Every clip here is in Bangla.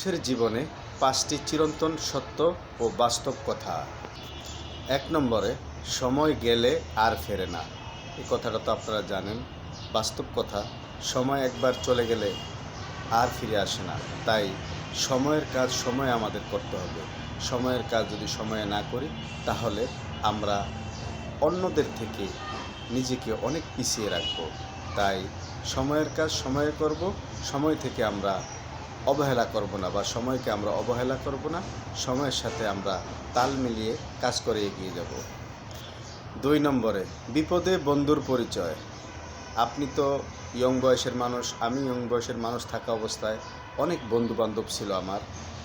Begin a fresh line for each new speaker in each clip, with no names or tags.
মানুষের জীবনে 5টি চিরন্তন সত্য ও বাস্তব কথা। 1 নম্বরে, সময় গেলে আর ফেরে না। এই কথাটা তো আপনারা জানেন, বাস্তব কথা। সময় একবার চলে গেলে আর ফিরে আসে না। তাই সময়ের কাজ সময়ে আমাদের করতে হবে। সময়ের কাজ যদি সময়ে না করি তাহলে আমরা অন্যদের থেকে নিজেকে অনেক পিছিয়ে রাখব। তাই সময়ের কাজ সময়ে করব, সময় থেকে আমরা অবহেলা করব না বা সময়কে আমরা অবহেলা করব না, সময়ের সাথে আমরা তাল মিলিয়ে কাজ করে এগিয়ে যাব। 2 নম্বরে, বিপদে বন্ধুর পরিচয়। আপনি তো ইয়ং বয়সের মানুষ, আমি ইয়ং বয়সের মানুষ থাকা অবস্থায় অনেক বন্ধুবান্ধব ছিল আমার,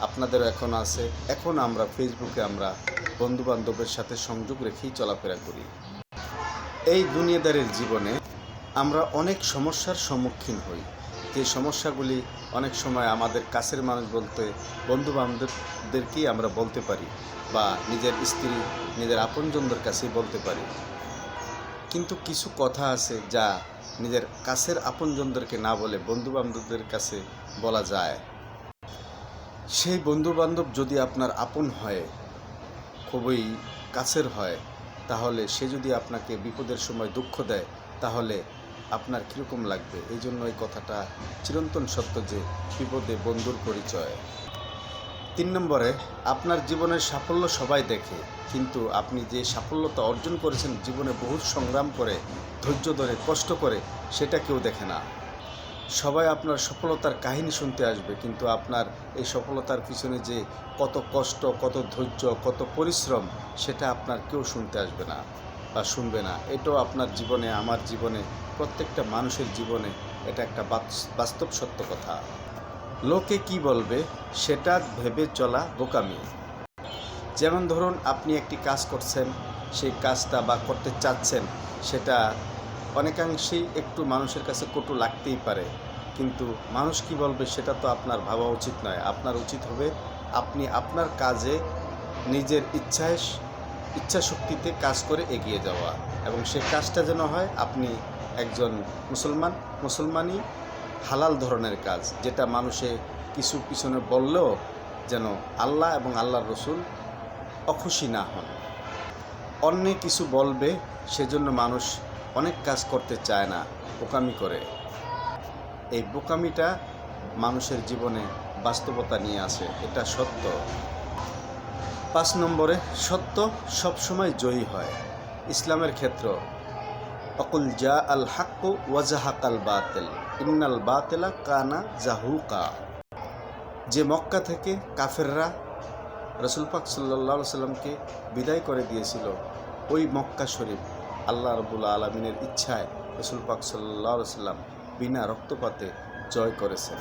আপনাদেরও এখন আছে। এখন আমরা ফেসবুকে আমরা বন্ধুবান্ধবের সাথে সংযোগ রেখেই চলাফেরা করি। এই দুনিয়াদারির জীবনে আমরা অনেক সমস্যার সম্মুখীন হই, যে সমস্যাগুলি অনেক সময় আমাদের কাছের মানুষ বলতে বন্ধুবান্ধবদেরকেই আমরা বলতে পারি বা নিজের স্ত্রী, নিজের আপনজনদের কাছেই বলতে পারি। কিন্তু কিছু কথা আছে যা নিজের কাছের আপনজনদেরকে না বলে বন্ধুবান্ধবদের কাছে বলা যায়। সেই বন্ধুবান্ধব যদি আপনার আপন হয়, খুবই কাছের হয়, তাহলে সে যদি আপনাকে বিপদের সময় দুঃখ দেয় তাহলে আপনার কীরকম লাগবে? এই জন্য এই কথাটা চিরন্তন সত্য যে বিপদে বন্ধুর পরিচয়। 3 নম্বরে, আপনার জীবনের সাফল্য সবাই দেখে, কিন্তু আপনি যে সাফল্যতা অর্জন করেছেন জীবনে বহুত সংগ্রাম করে, ধৈর্য ধরে, কষ্ট করে, সেটা কেউ দেখে না। সবাই আপনার সফলতার কাহিনী শুনতে আসবে, কিন্তু আপনার এই সফলতার পিছনে যে কত কষ্ট, কত ধৈর্য, কত পরিশ্রম, সেটা আপনার কেউ শুনতে আসবে না বা শুনবে না। এটাও আপনার জীবনে, আমার জীবনে, প্রত্যেকটা মানুষের জীবনে এটা একটা বাস্তব সত্য কথা। লোকে কি বলবে সেটা ভেবে চলা বোকামি। যেমন ধরুন, আপনি একটি কাজ করছেন, সেই কাজটা বা করতে চাচ্ছেন, সেটা অনেকাংশেই একটু মানুষের কাছে কটু লাগতেই পারে, কিন্তু মানুষ কি বলবে সেটা তো আপনার ভাবা উচিত নয়। আপনার উচিত হবে আপনি আপনার কাজে নিজের ইচ্ছা শক্তিতে কাজ করে এগিয়ে যাওয়া, এবং সেই কাজটা যেন হয় আপনি একজন মুসলমানই হালাল ধরনের কাজ, যেটা মানুষে কিছু পিছনে বললেও যেন আল্লাহ এবং আল্লাহর রসুল অখুশি না হন। অন্যে কিছু বলবে সেজন্য মানুষ অনেক কাজ করতে চায় না, বোকামি করে। এই বোকামিটা মানুষের জীবনে বাস্তবতা নিয়ে আসে, এটা সত্য। 5 নম্বরে, সত্য সবসময় জয়ী হয়। ইসলামের ক্ষেত্র, অকুল জা আল হাক্কু ওয়াজাহাকাল বাতিল ইন্নাল বাতিলা কানা জাহুকা। যে মক্কা থেকে কাফেররা রসুল পাক সাল্লাল্লাহু আলাইহি সাল্লামকে বিদায় করে দিয়েছিল, ওই মক্কা শরীফ আল্লাহ রাব্বুল আলামিনের ইচ্ছায় রসুল পাক সাল্লাল্লাহু আলাইহি সাল্লাম বিনা রক্তপাতে জয় করেছেন।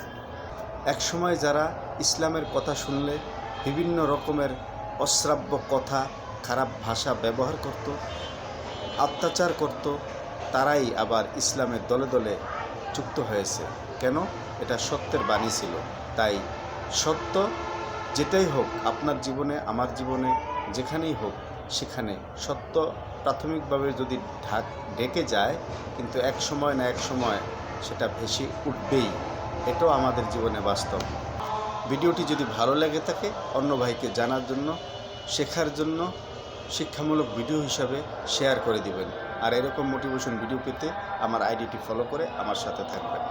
একসময় যারা ইসলামের কথা শুনলে বিভিন্ন রকমের অশ্রাব্য কথা, খারাপ ভাষা ব্যবহার করত, অত্যাচার করত, তারাই আবার ইসলামের দলে দলে যুক্ত হয়েছে। কেন? এটা সত্যের বাণী ছিল। তাই সত্য যেটাই হোক, আপনার জীবনে, আমার জীবনে, যেখানেই হোক, সেখানে সত্য প্রাথমিকভাবে যদি ঢেকে যায়, কিন্তু এক সময় না এক সময় সেটা ভেসে উঠবেই। এটাও আমাদের জীবনে বাস্তব। ভিডিওটি যদি ভালো লেগে থাকে, অন্য ভাইকে জানার জন্য, শেখার জন্য, শিক্ষামূলক ভিডিও হিসাবে শেয়ার করে দিবেন। আর এরকম মোটিভেশন ভিডিও পেতে আমার আইডিটি ফলো করে আমার সাথে থাকবেন।